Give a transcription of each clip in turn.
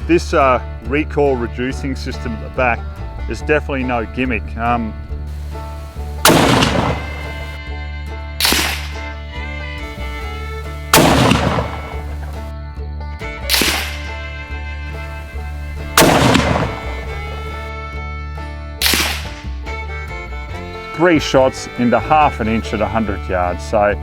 This recoil reducing system at the back is definitely no gimmick. Three shots into half an inch at 100 yards. So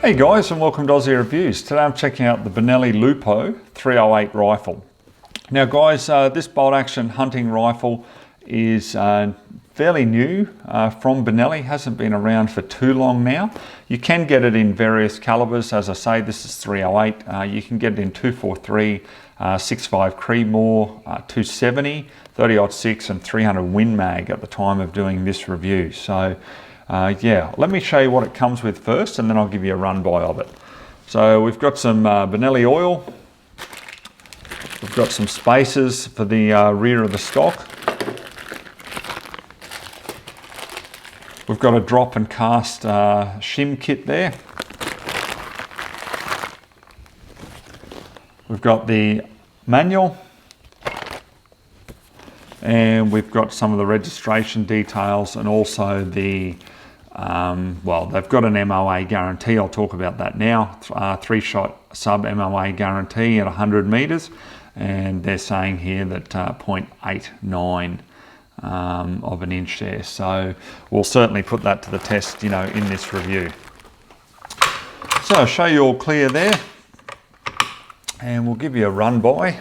hey guys, and welcome to Ozzie Reviews. Today I'm checking out the Benelli Lupo 308 rifle. Now guys, this bolt action hunting rifle is fairly new from Benelli, hasn't been around for too long now. You can get it in various calibers. As I say, this is 308. You can get it in 243, 6.5 creemoor, 270, 30-06 and 300 Win Mag at the time of doing this review. So yeah, let me show you what it comes with first and then I'll give you a run by of it. So we've got some Benelli oil, we've got some spacers for the rear of the stock, we've got a drop and cast shim kit there, we've got the manual, and we've got some of the registration details and also the well, they've got an MOA guarantee. I'll talk about that now. 3-shot sub MOA guarantee at 100 meters, and they're saying here that 0.89 of an inch there. So we'll certainly put that to the test, you know, in this review. So I'll show you all clear there, and we'll give you a run by.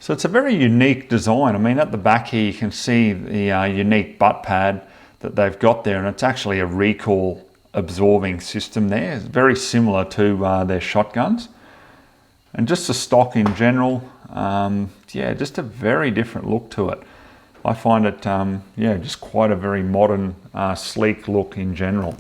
So it's a very unique design. I mean, at the back here you can see the unique butt pad that they've got there, and it's actually a recoil absorbing system there. It's very similar to their shotguns. And just the stock in general, yeah, just a very different look to it. I find it, yeah, just quite a very modern, sleek look in general.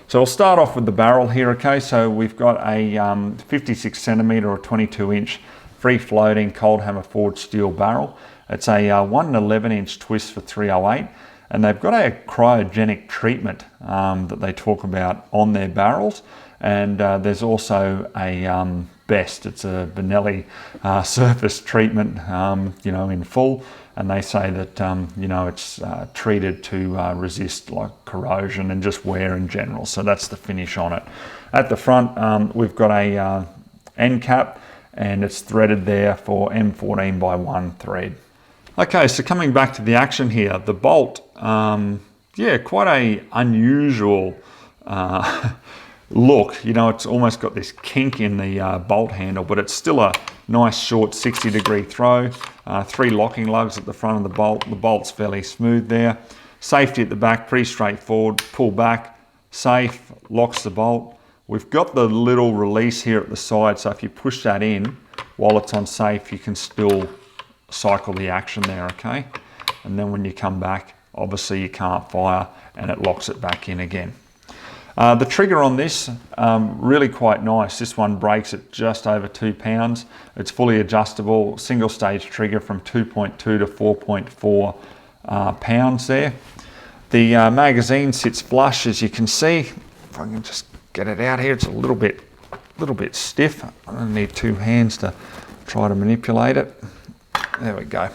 So we'll start off with the barrel here, okay? So we've got a 56 centimeter or 22 inch free floating cold hammer forged steel barrel. It's a 1/11 inch twist for 308. And they've got a cryogenic treatment that they talk about on their barrels. And there's also a BEST, it's a Benelli surface treatment, you know, in full. And they say that, you know, it's treated to resist like corrosion and just wear in general. So that's the finish on it. At the front, we've got a end cap, and it's threaded there for M14 by 1 thread. Okay, so coming back to the action here, the bolt, yeah, quite a unusual look. You know, it's almost got this kink in the bolt handle, but it's still a nice short 60-degree throw. 3 locking lugs at the front of the bolt. The bolt's fairly smooth there. Safety at the back, pretty straightforward. Pull back, safe, locks the bolt. We've got the little release here at the side, so if you push that in while it's on safe, you can still cycle the action there, okay? And then when you come back, obviously you can't fire and it locks it back in again. The trigger on this, really quite nice. This one breaks at just over 2 pounds. It's fully adjustable, single stage trigger from 2.2 to 4.4 pounds there. The magazine sits flush, as you can see. If I can just get it out here, it's a little bit stiff. I don't need 2 hands to try to manipulate it. There we go.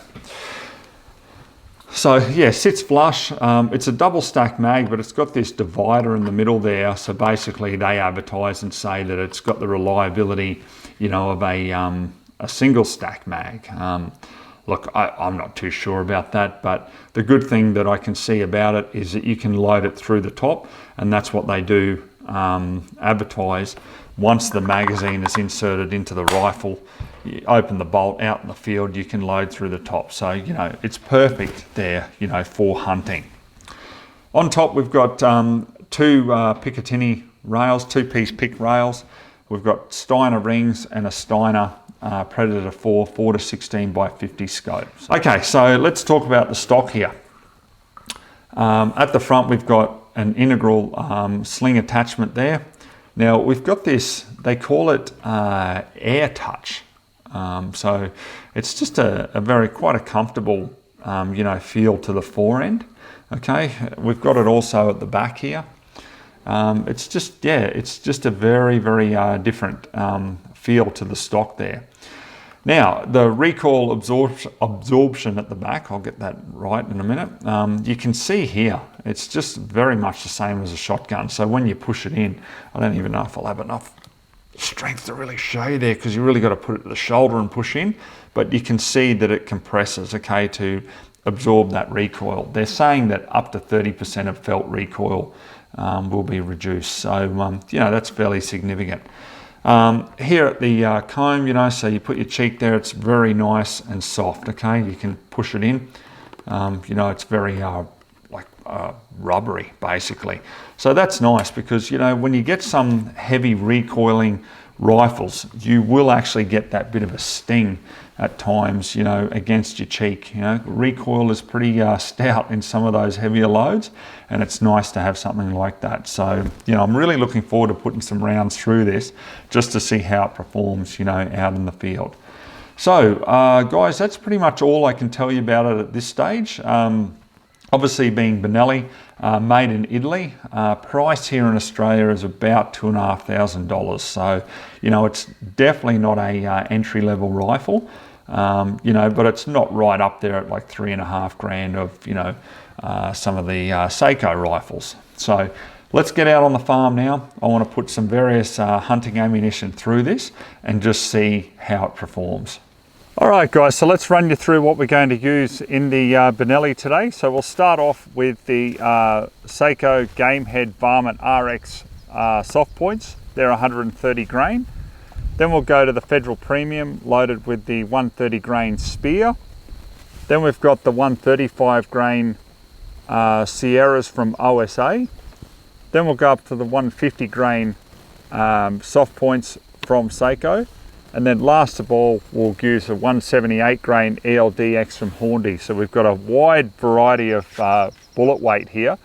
So yeah, sits flush. It's a double stack mag, but it's got this divider in the middle there. So basically they advertise and say that it's got the reliability, you know, of a single stack mag. Look, I'm not too sure about that, but the good thing that I can see about it is that you can load it through the top, and that's what they do advertise. Once the magazine is inserted into the rifle, you open the bolt out in the field, you can load through the top. So, you know, it's perfect there, you know, for hunting. On top, we've got 2 Picatinny rails, 2-piece pick rails. We've got Steiner rings and a Steiner Predator 4 to 16 by 50 scopes. Okay, so let's talk about the stock here. At the front we've got an integral sling attachment there. Now we've got this, they call it air touch. So it's just quite a comfortable feel to the fore end. Okay, we've got it also at the back here. It's just a very different feel to the stock there. Now the recoil absorption at the back, I'll get that right in a minute. You can see here, it's just very much the same as a shotgun. So when you push it in, I don't even know if I'll have enough strength to really show you there, because you really got to put it to the shoulder and push in, but you can see that it compresses, okay, to absorb that recoil. They're saying that up to 30% of felt recoil will be reduced, so that's fairly significant. Here at the comb, so you put your cheek there, it's very nice and soft, okay, you can push it in, it's very rubbery basically. So that's nice, because when you get some heavy recoiling rifles, you will actually get that bit of a sting at times, against your cheek. Recoil is pretty stout in some of those heavier loads, and it's nice to have something like that. So I'm really looking forward to putting some rounds through this just to see how it performs out in the field. So guys, that's pretty much all I can tell you about it at this stage. Obviously being Benelli, made in Italy, price here in Australia is about $2,500. So, it's definitely not a entry-level rifle, but it's not right up there at like $3,500 of, some of the Seiko rifles. So let's get out on the farm now. I want to put some various hunting ammunition through this and just see how it performs. Alright guys, so let's run you through what we're going to use in the Benelli today. So we'll start off with the Seiko Gamehead Varmint RX soft points. They're 130 grain. Then we'll go to the Federal Premium loaded with the 130 grain Spear. Then we've got the 135 grain Sierras from OSA. Then we'll go up to the 150 grain soft points from Seiko. And then last of all, we'll use a 178 grain ELDX from Hornby. So we've got a wide variety of bullet weight here.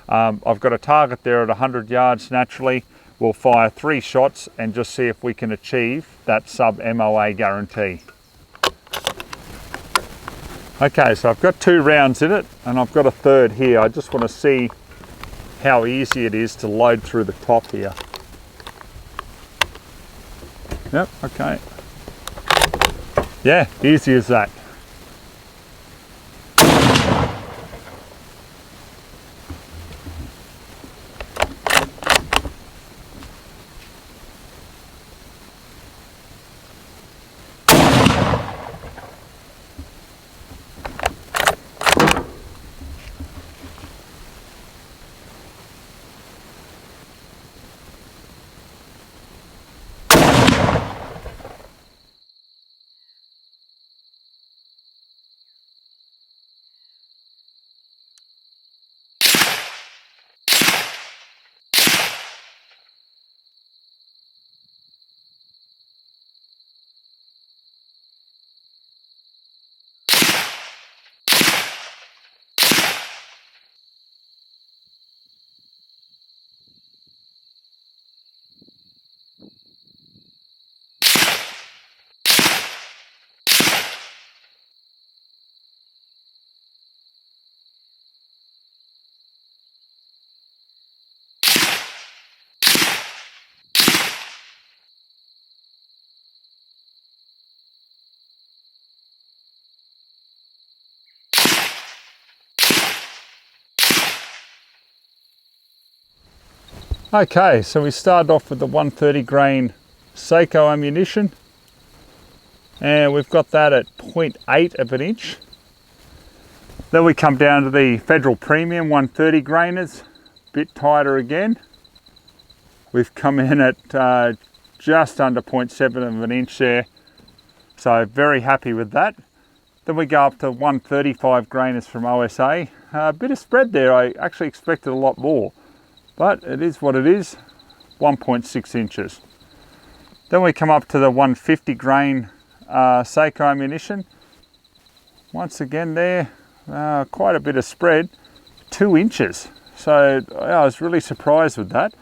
I've got a target there at 100 yards naturally. We'll fire 3 shots and just see if we can achieve that sub-MOA guarantee. Okay, so I've got 2 rounds in it and I've got a third here. I just want to see how easy it is to load through the top here. Yep, okay. Yeah, easy as that. Okay, so we started off with the 130 grain Seiko ammunition, and we've got that at 0.8 of an inch. Then we come down to the Federal Premium 130 grainers, bit tighter again. We've come in at just under 0.7 of an inch there, so very happy with that. Then we go up to 135 grainers from OSA. A bit of spread there, I actually expected a lot more, but it is what it is, 1.6 inches. Then we come up to the 150 grain Seiko ammunition. Once again there, quite a bit of spread, 2 inches. So I was really surprised with that.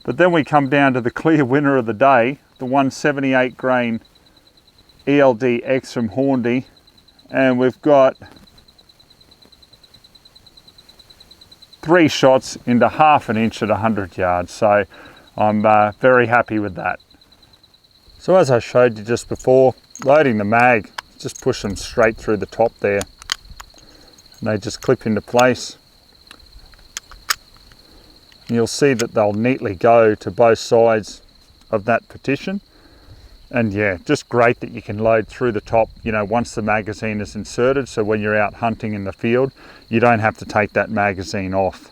But then we come down to the clear winner of the day, the 178 grain ELD X from Hornby, and we've got 3 shots into 1/2 inch at 100 yards. So I'm very happy with that. So as I showed you just before, loading the mag, just push them straight through the top there. And they just clip into place. And you'll see that they'll neatly go to both sides of that partition. And yeah, just great that you can load through the top, you know, once the magazine is inserted. So when you're out hunting in the field, you don't have to take that magazine off.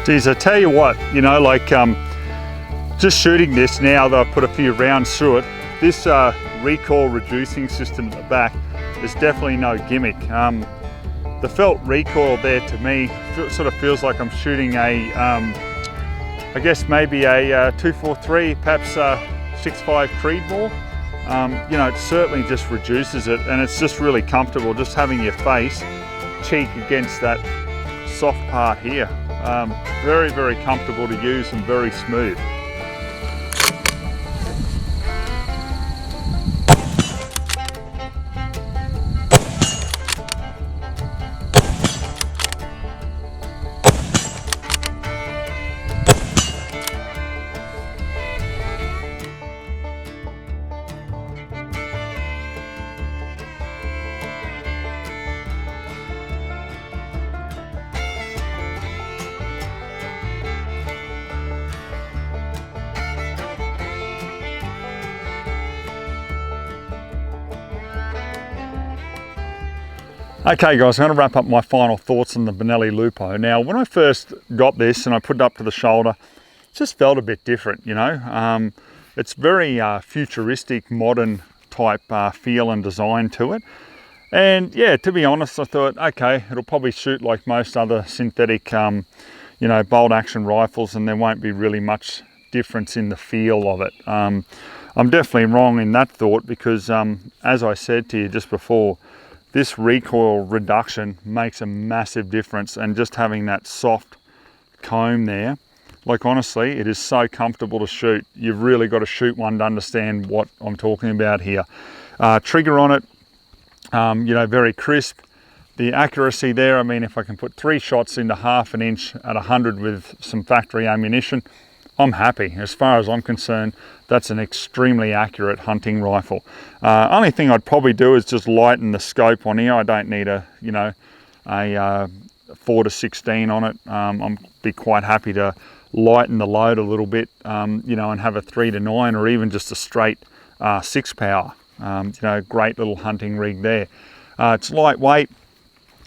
Geez, I tell you what, you know, like just shooting this now that I've put a few rounds through it, this recoil reducing system at the back is definitely no gimmick. The felt recoil there to me sort of feels like I'm shooting a, I guess maybe a 243, perhaps 6.5 creemoor. You know, it certainly just reduces it, and it's just really comfortable just having your face cheek against that soft part here. Very, very comfortable to use and very smooth. Okay guys, I'm going to wrap up my final thoughts on the Benelli Lupo. Now, when I first got this and I put it up to the shoulder, it just felt a bit different, you know. It's very futuristic, modern type feel and design to it. And yeah, to be honest, I thought, okay, it'll probably shoot like most other synthetic, you know, bolt action rifles, and there won't be really much difference in the feel of it. I'm definitely wrong in that thought because, as I said to you just before, this recoil reduction makes a massive difference, and just having that soft comb there, like honestly, it is so comfortable to shoot. You've really got to shoot one to understand what I'm talking about here. Trigger on it, you know, very crisp. The accuracy there, I mean, if I can put 3 shots into 1/2 inch at 100 with some factory ammunition, I'm happy. As far as I'm concerned, that's an extremely accurate hunting rifle. Only thing I'd probably do is just lighten the scope on here. I don't need a, you know, a 4-16 on it. I'd be quite happy to lighten the load a little bit, you know, and have a 3-9 or even just a straight 6 power. You know, great little hunting rig there. It's lightweight.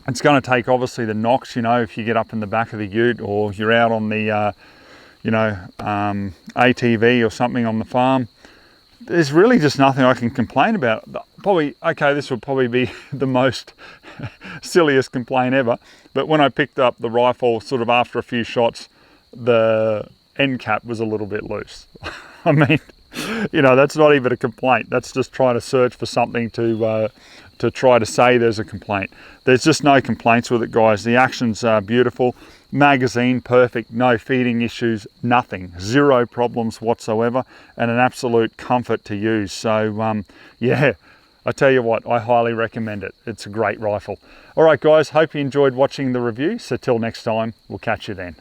It's going to take obviously the knocks, you know, if you get up in the back of the ute or you're out on the you know, ATV or something on the farm. There's really just nothing I can complain about. Probably, okay, this would probably be the most silliest complaint ever, but when I picked up the rifle sort of after a few shots, the end cap was a little bit loose. I mean, you know, that's not even a complaint. That's just trying to search for something to try to say there's a complaint. There's just no complaints with it, guys. The action's beautiful. Magazine perfect, no feeding issues, nothing, 0 problems whatsoever, and an absolute comfort to use. So yeah, I tell you what, I highly recommend it. It's a great rifle. All right guys, hope you enjoyed watching the review. So till next time, we'll catch you then.